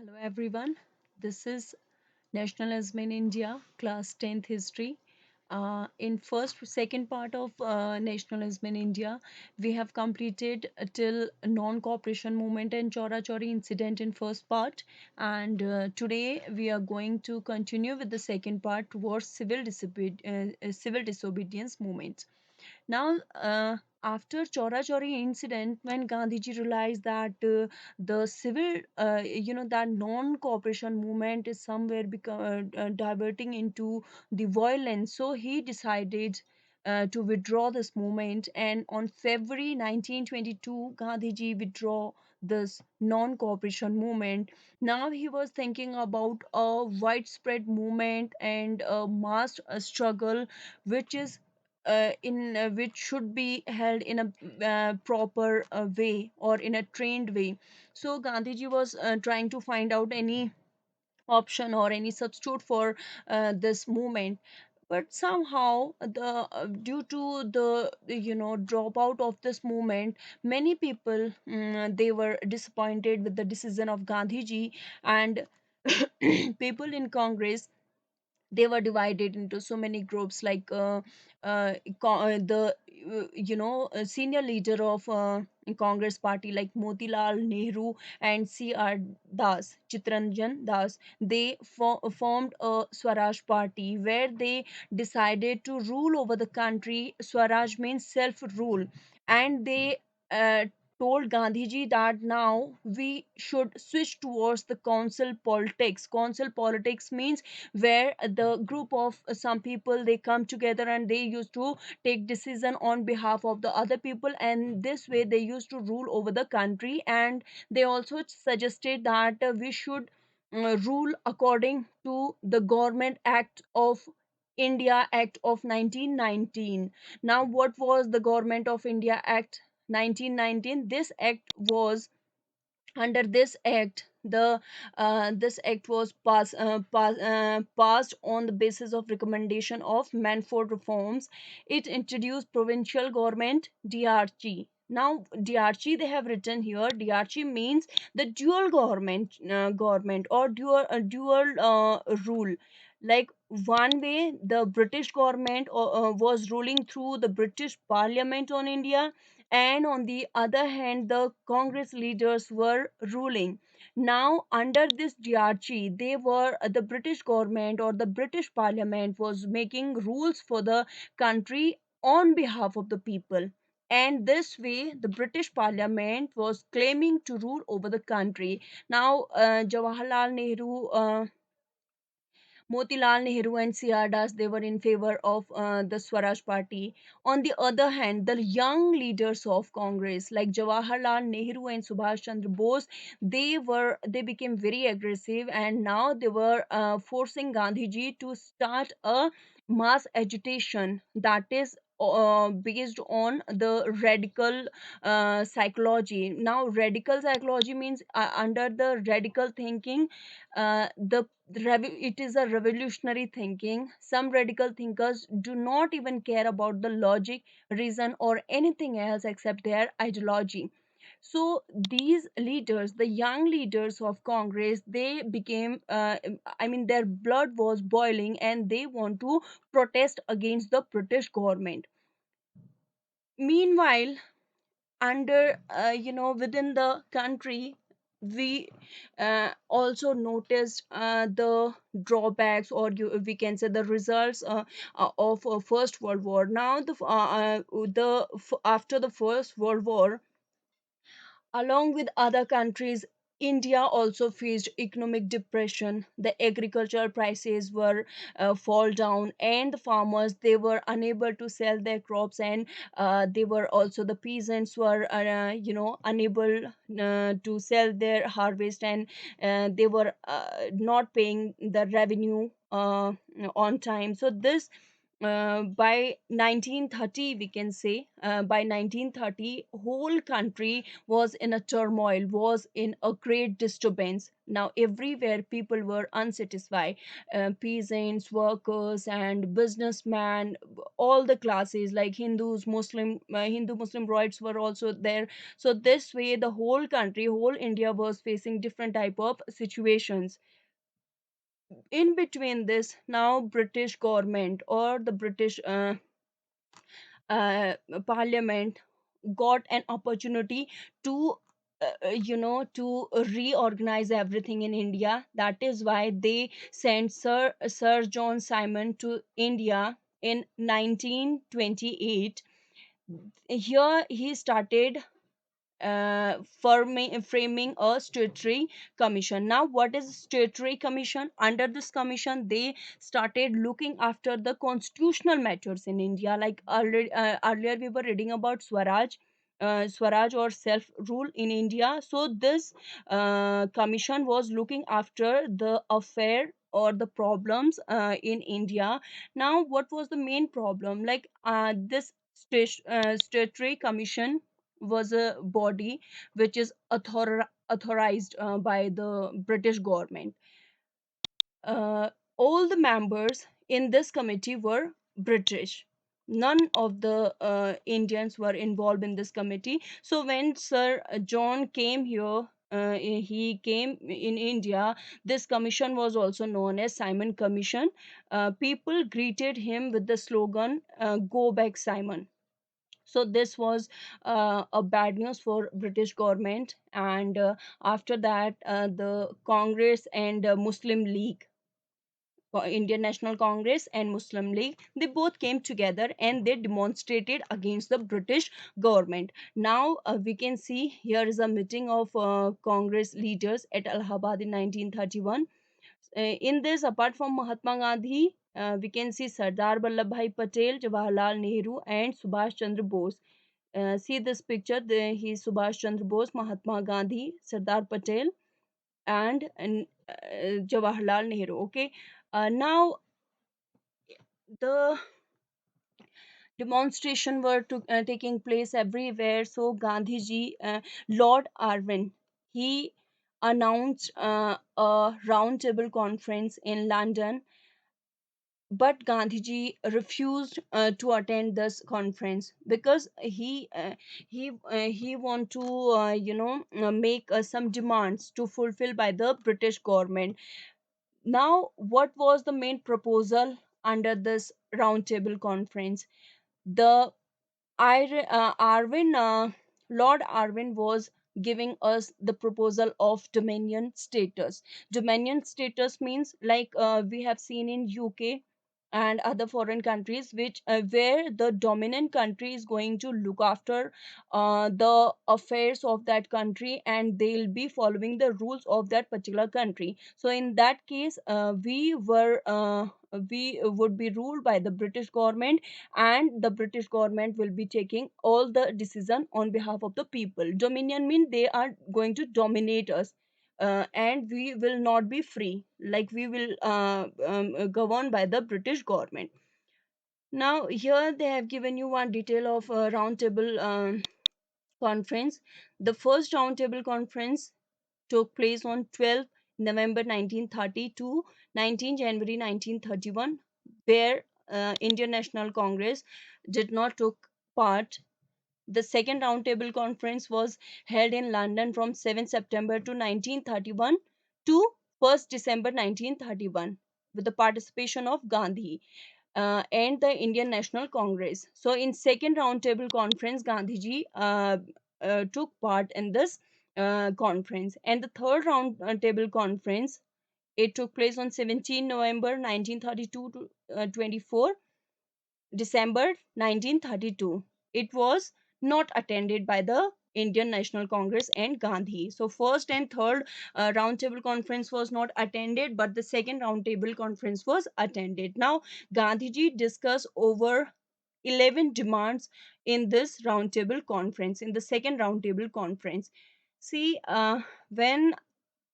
Hello everyone. This is Nationalism in India, class 10th history. In second part of nationalism in India, we have completed till non-cooperation movement and Chora Chori incident in first part, and today we are going to continue with the second part towards civil disobedience movement. Now, after Chora Chori incident, when Gandhiji realized that that non-cooperation movement is somewhere diverting into the violence, so he decided to withdraw this movement. And on February 1922, Gandhiji withdraw this non-cooperation movement. Now he was thinking about a widespread movement and a mass struggle, which is in which should be held in a proper way or in a trained way. So Gandhiji was trying to find out any option or any substitute for this movement, but somehow due to the dropout of this movement, many people they were disappointed with the decision of Gandhiji. And people in Congress, they were divided into so many groups, like the senior leader of Congress party, like Motilal Nehru and CR Das, Chitranjan Das. They formed a Swaraj party where they decided to rule over the country. Swaraj means self rule. And they uh, told Gandhiji that now we should switch towards the council politics. Council politics means where the group of some people, they come together and they used to take decision on behalf of the other people, and this way they used to rule over the country. And they also suggested that we should rule according to the Government Act of India Act of 1919. Now, what was the Government of India Act 1919? This act was, under this act, the this act was passed on the basis of recommendation of Manford reforms. It introduced provincial government, DRG. Now DRG, they have written here, DRG means the dual government or dual rule. Like, one way the British government was ruling through the British Parliament on India, and on the other hand the Congress leaders were ruling. Now under this DRG, they were the British government or the British Parliament was making rules for the country on behalf of the people. And this way the British Parliament was claiming to rule over the country. Now Jawaharlal Nehru, Motilal Nehru and C.R. Das, they were in favor of the Swaraj party. On the other hand, the young leaders of Congress, like Jawaharlal Nehru and Subhash Chandra Bose, they became very aggressive, and now they were forcing Gandhiji to start a mass agitation that is based on the radical psychology. Now radical psychology means, under the radical thinking, it is a revolutionary thinking. Some radical thinkers do not even care about the logic, reason, or anything else except their ideology. So these leaders, the young leaders of Congress, they became, I mean, their blood was boiling and they want to protest against the British government. Meanwhile, under within the country, we also noticed the drawbacks, or we can say the results of First World War. Now after the First World War, along with other countries, India also faced economic depression. The agricultural prices were fall down, and the farmers, they were unable to sell their crops, and they were also, the peasants were unable to sell their harvest, and they were not paying the revenue on time. So this by 1930, we can say, by 1930 whole country was in a turmoil, was in a great disturbance. Now everywhere people were unsatisfied, peasants, workers, and businessmen, all the classes like Hindus, Hindu Muslim rights were also there. So this way the whole country, whole India was facing different type of situations. In between this, now British government or the British uh, parliament got an opportunity to to reorganize everything in India. That is why they sent Sir John Simon to India in 1928. Here he started framing a statutory commission. Now, what is statutory commission? Under this commission, they started looking after the constitutional matters in India. Like earlier we were reading about Swaraj or self rule in India. So this commission was looking after the affair or the problems in India. Now, what was the main problem? Like this statutory commission was a body which is authorized by the British government. Uh, all the members in this committee were British. None of the Indians were involved in this committee. So when Sir John came here, he came in India. This commission was also known as Simon Commission. People greeted him with the slogan, "Go back, Simon." So this was a bad news for British government. And after that, the Congress and Muslim League, Indian National Congress and Muslim League, they both came together and they demonstrated against the British government. Now we can see here is a meeting of Congress leaders at Allahabad in 1931. In this, apart from Mahatma Gandhi, we can see Sardar Vallabhbhai Patel, Jawaharlal Nehru, and Subhash Chandra Bose. See this picture. He is Subhash Chandra Bose, Mahatma Gandhi, Sardar Patel, and Jawaharlal Nehru. Okay. Now the demonstration were taking place everywhere. So Gandhi ji, Lord Irwin, he announced a roundtable conference in London, but Gandhiji refused to attend this conference because he want to make some demands to fulfill by the British government. Now, what was the main proposal under this roundtable conference? The Arvin, Lord Arvin was giving us the proposal of dominion status. Dominion status means like we have seen in UK and other foreign countries, which where the dominant country is going to look after the affairs of that country, and they'll be following the rules of that particular country. So in that case, we would be ruled by the British government, and the British government will be taking all the decision on behalf of the people. Dominion means they are going to dominate us, and we will not be free, like we will govern by the British government. Now here they have given you one detail of a roundtable conference. The first roundtable conference took place on 12 November 1930 to 19 January 1931, where Indian National Congress did not took part. The second roundtable conference was held in London from 7 September to 1931 to 1st December 1931, with the participation of Gandhi and the Indian National Congress. So, in second roundtable conference, Gandhiji took part in this conference, and the third roundtable conference, it took place on 17 November 1932 to 24 December 1932. It was not attended by the Indian National Congress and Gandhi. So first and third roundtable conference was not attended, but the second roundtable conference was attended. Now Gandhiji discussed over 11 demands in this roundtable conference, in the second roundtable conference. See, when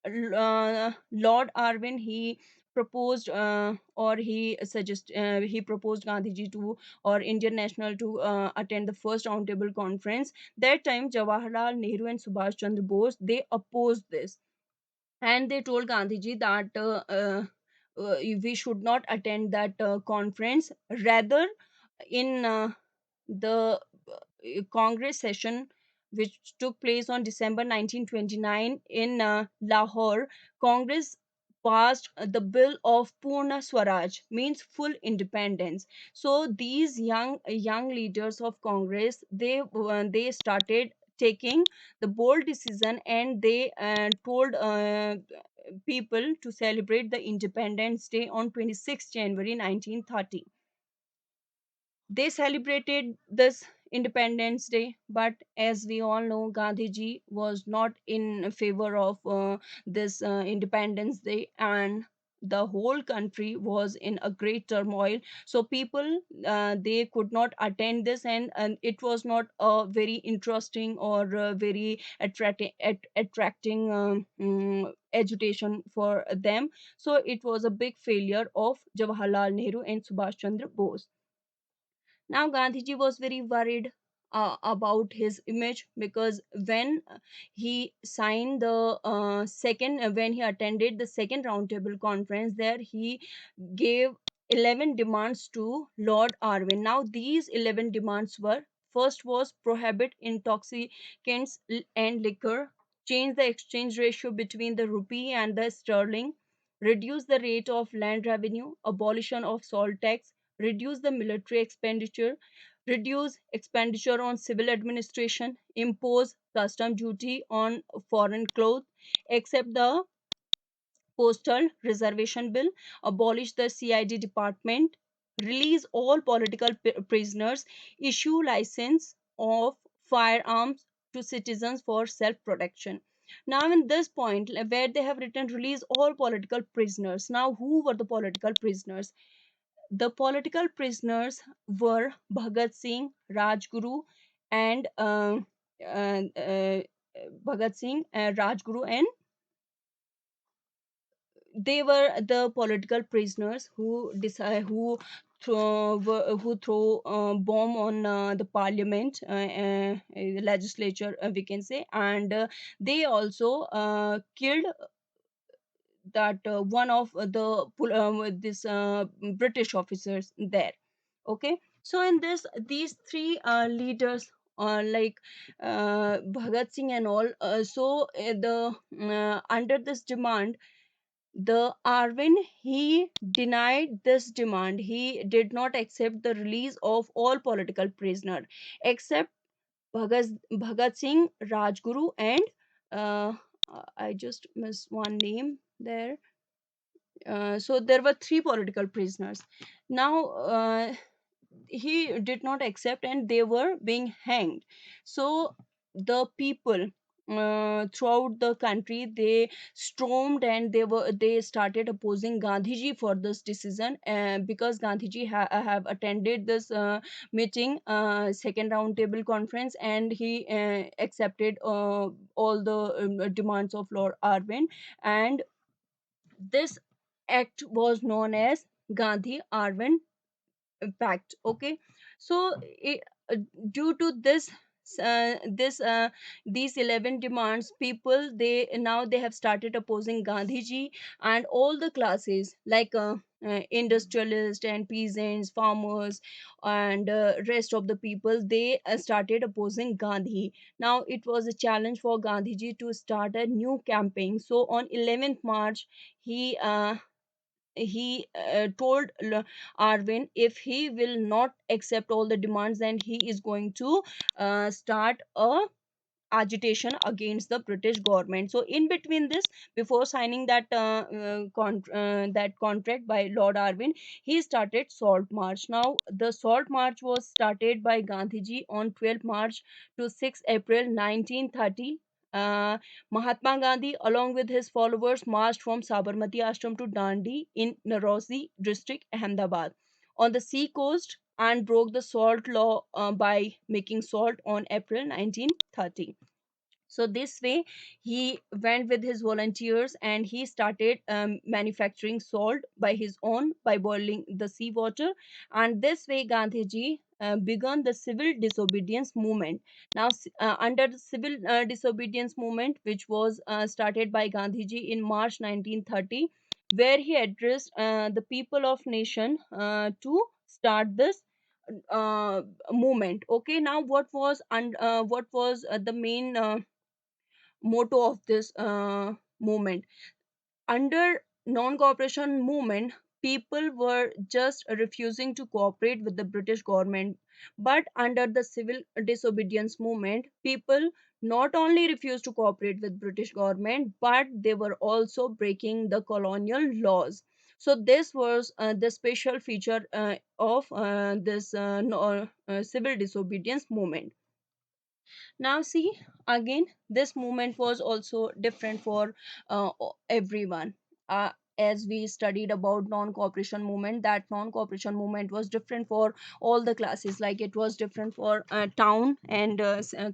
Lord Arvin, he he proposed Gandhiji to, or Indian National, to attend the first roundtable conference. That time Jawaharlal Nehru and Subhash Chandra Bose, they opposed this, and they told Gandhiji that we should not attend that conference. Rather, in the Congress session, which took place on December 1929 in Lahore, Congress passed the bill of Purna Swaraj, means full independence. So these young leaders of Congress, they started taking the bold decision, and they told people to celebrate the Independence Day on 26 January 1930. They celebrated this Independence Day, but as we all know, Gandhiji was not in favor of this Independence Day, and the whole country was in a great turmoil. So people, they could not attend this, and it was not a very interesting or very attracting agitation for them. So it was a big failure of Jawaharlal Nehru and Subhash Chandra Bose. Now, Gandhiji was very worried about his image, because when he signed the when he attended the second roundtable conference, there he gave 11 demands to Lord Irwin. Now, these 11 demands were: first was prohibit intoxicants and liquor, change the exchange ratio between the rupee and the sterling, reduce the rate of land revenue, abolition of salt tax, reduce the military expenditure, reduce expenditure on civil administration, impose custom duty on foreign clothes, accept the postal reservation bill, abolish the CID department, release all political prisoners, issue license of firearms to citizens for self protection. Now, in this point, where they have written release all political prisoners, now who were the political prisoners? The political prisoners were Bhagat Singh, Rajguru, and uh, uh, Bhagat Singh, Rajguru, and they were the political prisoners who decide who throw bomb on the parliament, legislature, we can say, and they also killed that one of this British officers there. Okay, so in this, these three leaders, like Bhagat Singh and all, the under this demand, the Arvin, he denied this demand. He did not accept the release of all political prisoner, except Bhagat Singh, Rajguru, and uh, I just missed one name there. So there were three political prisoners. Now, he did not accept, and they were being hanged. So the people throughout the country, they stormed, and they started opposing Gandhiji for this decision, because Gandhiji have attended this meeting, second round table conference, and he accepted all the demands of Lord Arvind, and this act was known as Gandhi Arvind Pact. Okay, so due to this, this these 11 demands, people, they now they have started opposing Gandhiji, and all the classes, like industrialists and peasants, farmers, and rest of the people, they started opposing Gandhi. Now it was a challenge for Gandhiji to start a new campaign. So on 11th March, he told Arvin, if he will not accept all the demands, then he is going to start a agitation against the British government. So in between this, before signing that that contract by Lord Arvin, he started Salt March. Now the Salt March was started by Gandhiji on 12 March to 6 April 1930. uh, Mahatma Gandhi, along with his followers, marched from Sabarmati Ashram to Dandi in Narosi district, Ahmedabad, on the sea coast, and broke the salt law by making salt on April 1930. So this way he went with his volunteers and he started manufacturing salt by his own by boiling the seawater. And this way Gandhiji began the civil disobedience movement. Now under the civil disobedience movement, which was started by Gandhiji in March 1930, where he addressed the people of nation to start this uh, movement. Okay, now what was the main motto of this movement? Under non-cooperation movement, people were just refusing to cooperate with the British government. But under the civil disobedience movement, people not only refused to cooperate with British government, but they were also breaking the colonial laws. So this was the special feature of this civil disobedience movement. Now see, again this movement was also different for everyone. As we studied about non-cooperation movement, that non-cooperation movement was different for all the classes. Like it was different for town and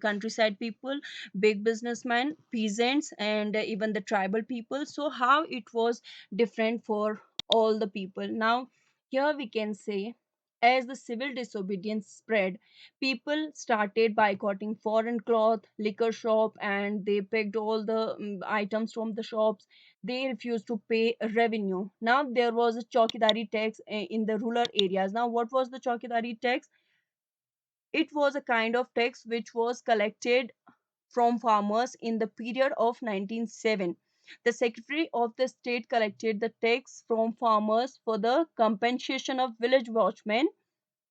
countryside people, big businessmen, peasants, and even the tribal people. So how it was different for all the people. Now here we can say, as the civil disobedience spread, people started boycotting foreign cloth, liquor shop, and they picked all the items from the shops. They refused to pay revenue. Now there was a chowkidari tax in the rural areas. Now what was the chowkidari tax? It was a kind of tax which was collected from farmers in the period of 1907. The Secretary of the State collected the tax from farmers for the compensation of village watchmen,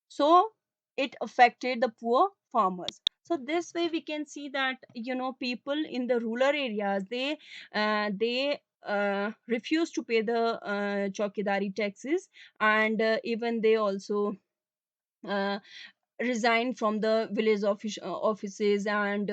so it affected the poor farmers. So this way we can see that, people in the rural areas, they refuse to pay the chowkidari taxes, and even they also uh, resigned from the village offices, and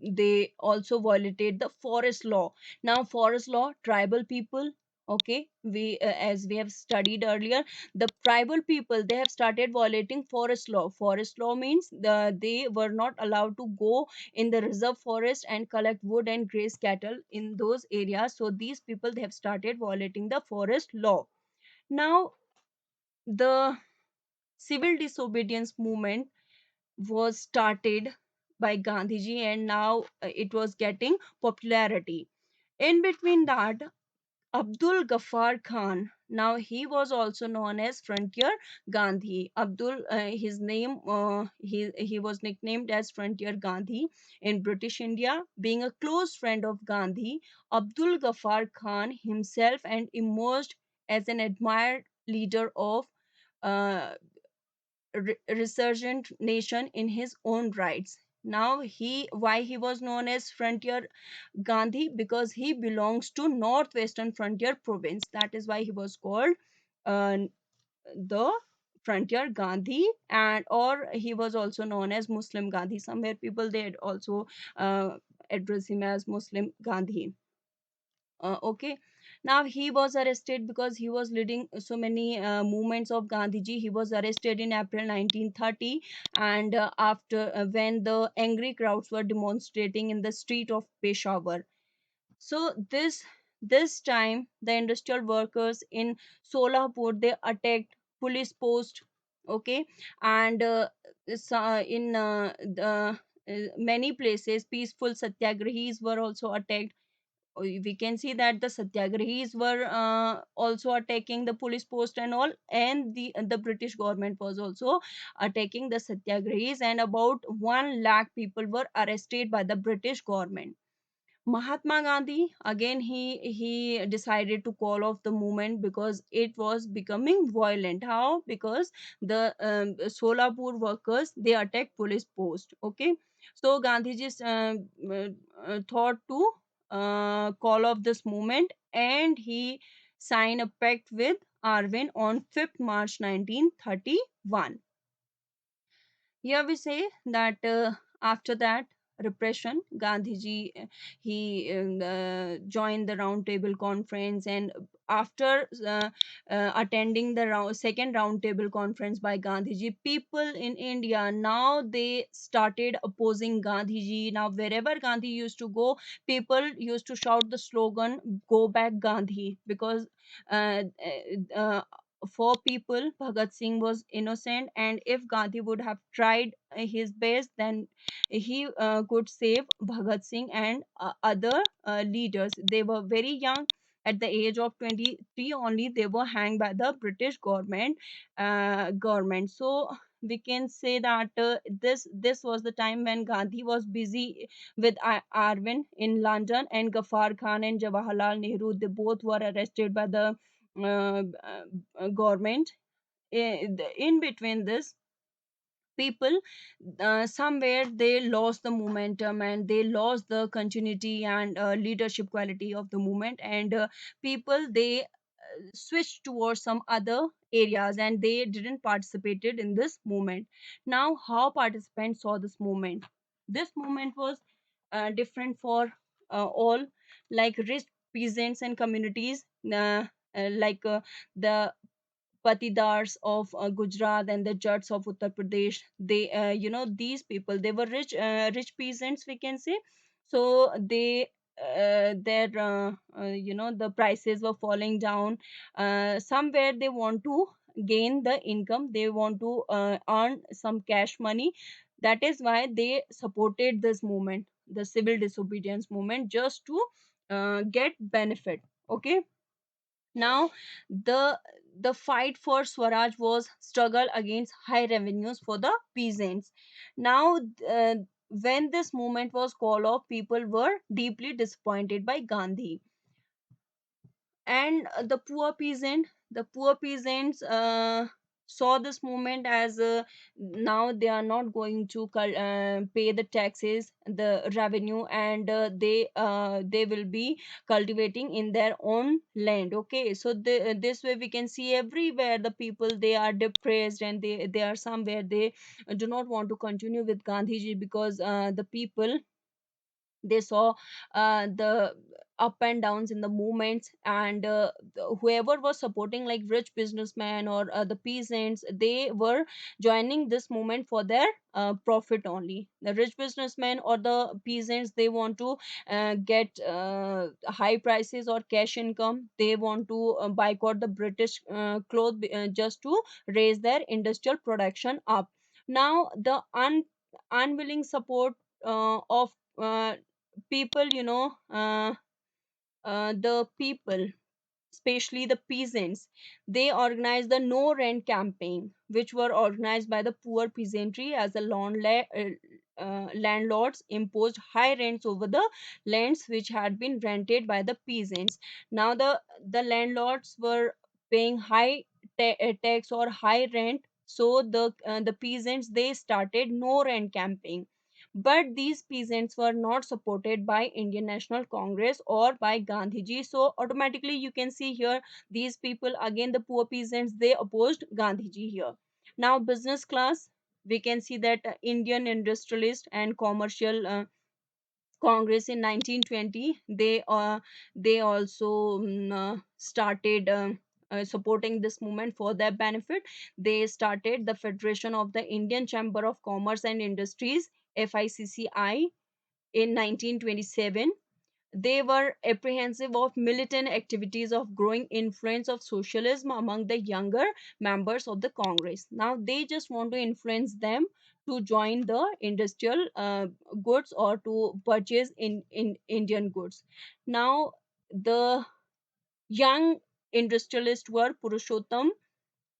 they also violated the forest law. Now forest law, tribal people, okay, we as we have studied earlier, the tribal people, they have started violating forest law. Forest law means they were not allowed to go in the reserve forest and collect wood and graze cattle in those areas. So these people, they have started violating the forest law. Now the civil disobedience movement was started by Gandhiji, and now it was getting popularity. In between that, Abdul Ghaffar Khan, now he was also known as Frontier Gandhi. His name, he was nicknamed as Frontier Gandhi in British India. Being a close friend of Gandhi, Abdul Ghaffar Khan himself and emerged as an admired leader of uh, resurgent nation in his own rights. Now he why he was known as Frontier Gandhi? Because he belongs to Northwestern Frontier Province. That is why he was called uh, the Frontier Gandhi, and or he was also known as Muslim Gandhi. Somewhere people they had also address him as Muslim Gandhi. Okay, now he was arrested because he was leading so many movements of Gandhiji. He was arrested in April 1930, and after when the angry crowds were demonstrating in the street of Peshawar. So this time the industrial workers in Solapur, they attacked police post. Okay, and in the many places peaceful satyagrahis were also attacked. We can see that the satyagrahis were also attacking the police post and all, and the British government was also attacking the satyagrahis, and about 1 lakh people were arrested by the British government. Mahatma Gandhi, again, he decided to call off the movement because it was becoming violent. How? Because the Solapur workers, they attacked police post. Okay, so Gandhi just thought to call off this movement, and he signed a pact with Arvind on 5th March 1931. Here we say that after that repression, Gandhiji, he joined the round table conference, and after attending the second round table conference by Gandhiji, people in India now they started opposing Gandhiji. Now wherever Gandhi used to go, people used to shout the slogan "Go back Gandhi," because uh, uh, uh, for people Bhagat Singh was innocent, and if Gandhi would have tried his best, then he could save Bhagat Singh and other leaders. They were very young. At the age of 23 only, they were hanged by the British government. So we can say that this was the time when Gandhi was busy with Arvind in London, and Ghaffar Khan and Jawaharlal Nehru, they both were arrested by the government. In between this, people somewhere they lost the momentum, and they lost the continuity and leadership quality of the movement, and people they switched towards some other areas, and they didn't participated in this movement. Now how participants saw this movement, this movement was different for all, like rich peasants and communities, like the patidars of Gujarat and the Jats of Uttar Pradesh. They, these people, they were rich peasants, we can say. So they, their, the prices were falling down. Somewhere they want to gain the income. They want to earn some cash money. That is why they supported this movement, the civil disobedience movement, just to get benefit. Okay. Now, the fight for Swaraj was struggle against high revenues for the peasants. Now, when this movement was called off, people were deeply disappointed by Gandhi, and the poor peasants saw this movement as now they are not going to pay the taxes, the revenue, and they will be cultivating in their own land. Okay, so this way we can see everywhere the people they are depressed, and they are somewhere they do not want to continue with Gandhiji, because the people they saw the up and downs in the movements, and whoever was supporting, like rich businessmen or the peasants, they were joining this movement for their profit only. The rich businessmen or the peasants, they want to get high prices or cash income. They want to boycott the British cloth, just to raise their industrial production up. Now the unwilling support of people, the people, especially the peasants, they organized the no rent campaign, which were organized by the poor peasantry, as the landlords imposed high rents over the lands which had been rented by the peasants. Now the landlords were paying high tax or high rent, so the peasants they started no rent campaign. But these peasants were not supported by Indian National Congress or by Gandhiji. So automatically you can see here, these people, again the poor peasants, they opposed Gandhiji here. Now business class, we can see that Indian Industrialist and Commercial Congress in 1920, they also started supporting this movement for their benefit. They started the Federation of the Indian Chamber of Commerce and Industries, FICCI, in 1927. They were apprehensive of militant activities of growing influence of socialism among the younger members of the Congress. Now they just want to influence them to join the industrial goods, or to purchase in Indian goods. Now the young industrialists were Purushottam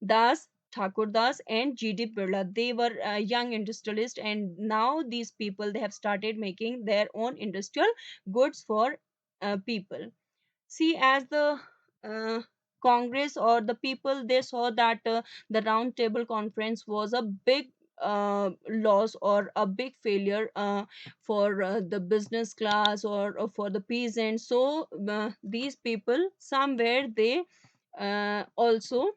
Das, Thakur Das, and G.D. Birla. They were young industrialists, and now these people they have started making their own industrial goods for people. See, as the uh, Congress or the people, they saw that the Round Table Conference was a big loss or a big failure for the business class, or for the peasants. So these people somewhere they also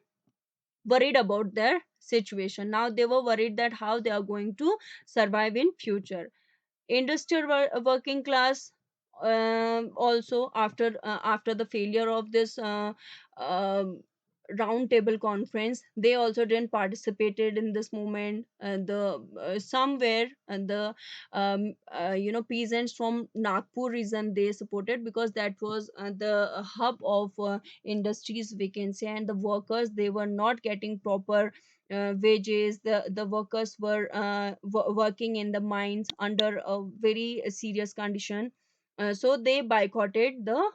worried about their situation. Now they were worried that how they are going to survive in future. Industrial working class, also after the failure of this um round table conference, they also didn't participated in this movement. The somewhere the peasants from Nagpur region they supported, because that was the hub of industries we can say, and the workers they were not getting proper wages. The workers were working in the mines under a very serious condition. So they boycotted the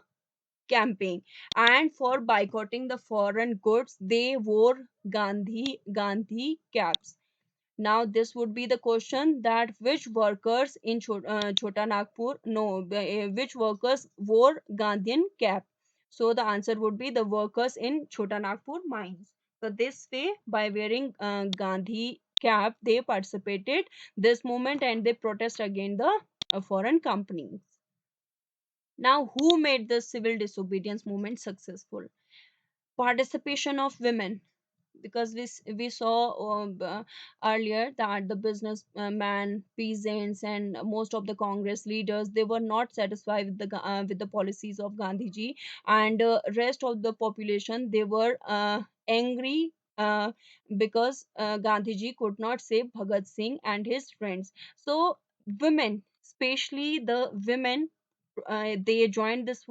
campaign, and for boycotting the foreign goods they wore Gandhi caps. Now this would be the question, that which workers in Chota Nagpur, no, which workers wore Gandhian cap? So the answer would be the workers in Chota Nagpur mines. So this way, by wearing Gandhi cap, they participated this movement and they protest against the foreign companies. Now, who made the civil disobedience movement successful? Participation of women, because we saw earlier that the businessman, peasants, and most of the Congress leaders they were not satisfied with the policies of Gandhiji, and rest of the population they were angry because Gandhiji could not save Bhagat Singh and his friends. So women, especially the women, they joined this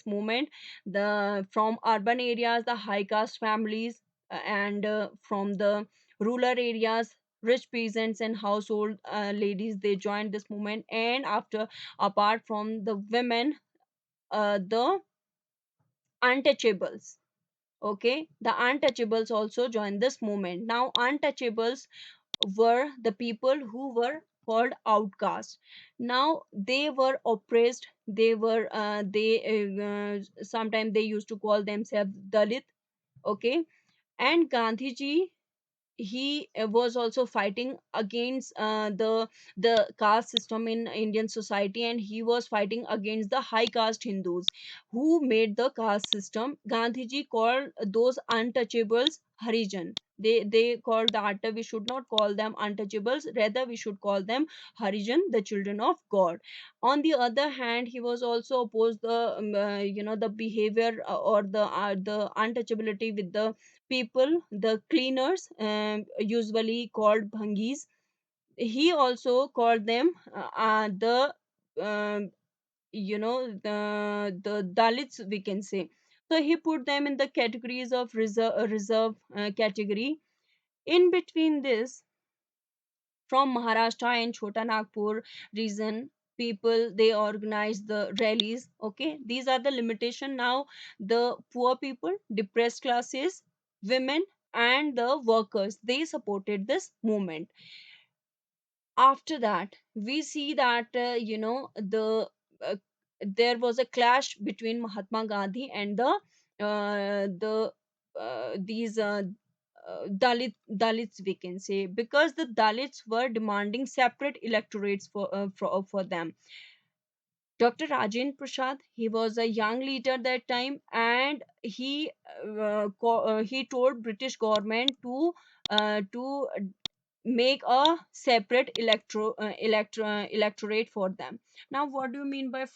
movement, the from urban areas, the high caste families, and from the rural areas, rich peasants and household ladies they joined this movement. And after, apart from the women, the untouchables, okay, the untouchables also joined this movement. Now untouchables were the people who were called outcasts. Now they were oppressed, they were they sometimes they used to call themselves Dalit, okay. And Gandhiji, he was also fighting against the caste system in Indian society, and he was fighting against the high caste Hindus who made the caste system. Gandhiji called those untouchables Harijan. They called that we should not call them untouchables, rather we should call them Harijan, the children of God. On the other hand, he was also opposed the the behavior or the untouchability with the people, the cleaners, usually called bhangis. He also called them the um, the Dalits we can say. So he put them in the categories of reserve category. In between this, from Maharashtra and Chota Nagpur region, people they organize the rallies. Okay, these are the limitation. Now the poor people, depressed classes, women, and the workers they supported this movement. After that, we see that uh, there was a clash between Mahatma Gandhi and the these Dalits we can say, because the Dalits were demanding separate electorates for them. Dr. Rajendra Prasad, he was a young leader that time, and he told British government to make a separate electorate for them. Now, what do you mean by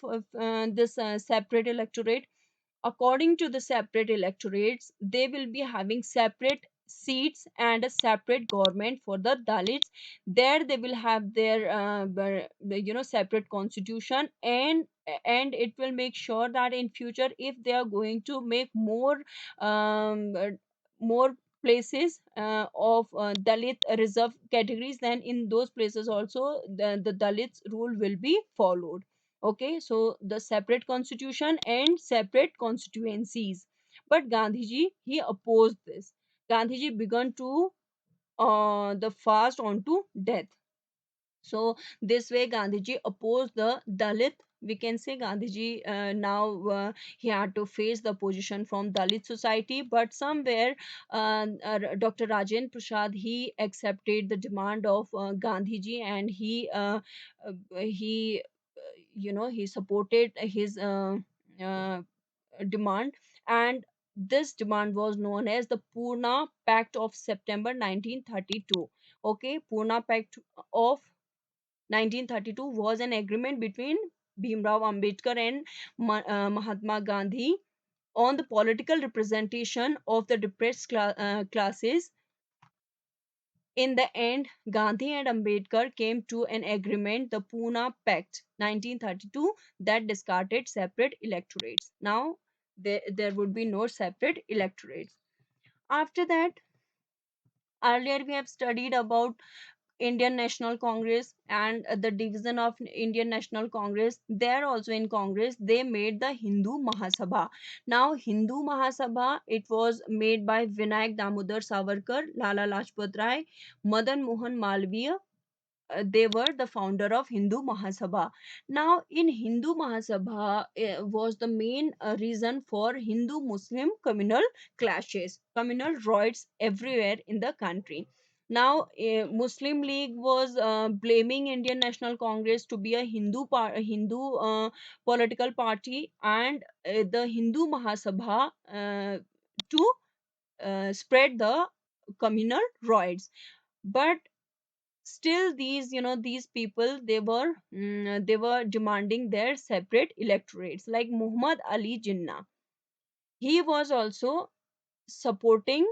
this separate electorate? According to the separate electorates, they will be having separate seats and a separate government for the Dalits. There they will have their separate constitution, and it will make sure that in future if they are going to make um, uh, more places of Dalit reserve categories, then in those places also the Dalits rule will be followed. Okay, so the separate constitution and separate constituencies. But Gandhiji he opposed this. Gandhiji began to the fast onto death. So this way Gandhiji opposed the Dalit. We can say Gandhiji now he had to face the opposition from Dalit society, but somewhere Dr. Rajendra Prasad he accepted the demand of Gandhiji, and he he supported his uh, demand, and this demand was known as the Purna Pact of September 1932. Okay, Purna Pact of 1932 was an agreement between Bhimrao Ambedkar and Mahatma Gandhi on the political representation of the depressed classes. In the end, Gandhi and Ambedkar came to an agreement, the Pune Pact 1932, that discarded separate electorates. Now, there would be no separate electorates. After that, earlier we have studied about Indian National Congress and the division of Indian National Congress. There also in Congress, they made the Hindu Mahasabha. Now, Hindu Mahasabha, it was made by Vinayak Damodar Savarkar, Lala Lajpat Rai, Madan Mohan Malviya. They were the founder of Hindu Mahasabha. Now, in Hindu Mahasabha was the main reason for Hindu Muslim communal clashes, communal riots everywhere in the country. Now, Muslim League was blaming Indian National Congress to be a a Hindu political party, and the Hindu Mahasabha to spread the communal riots. But still these, these people, they were demanding their separate electorates, like Muhammad Ali Jinnah. He was also supporting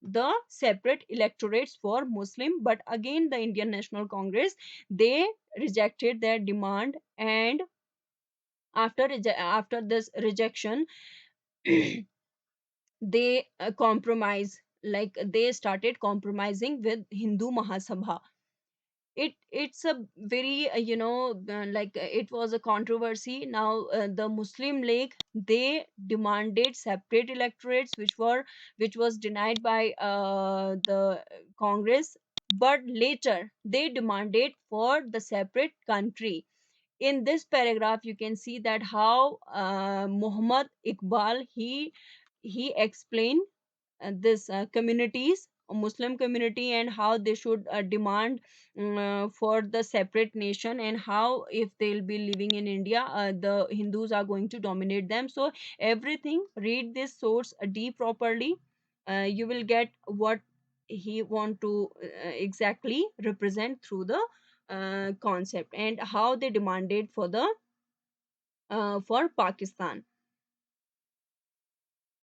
the separate electorates for Muslim, but again the Indian National Congress, they rejected their demand. And after this rejection, they compromise, like they started compromising with Hindu Mahasabha. It's a very it was a controversy. Now the Muslim League, they demanded separate electorates, which was denied by the Congress. But later they demanded for the separate country. In this paragraph you can see that how Muhammad Iqbal, he explained this communities, Muslim community, and how they should demand for the separate nation, and how if they'll be living in India, the Hindus are going to dominate them. So everything, read this source deep properly. You will get what he want to exactly represent through the concept, and how they demanded for the for Pakistan.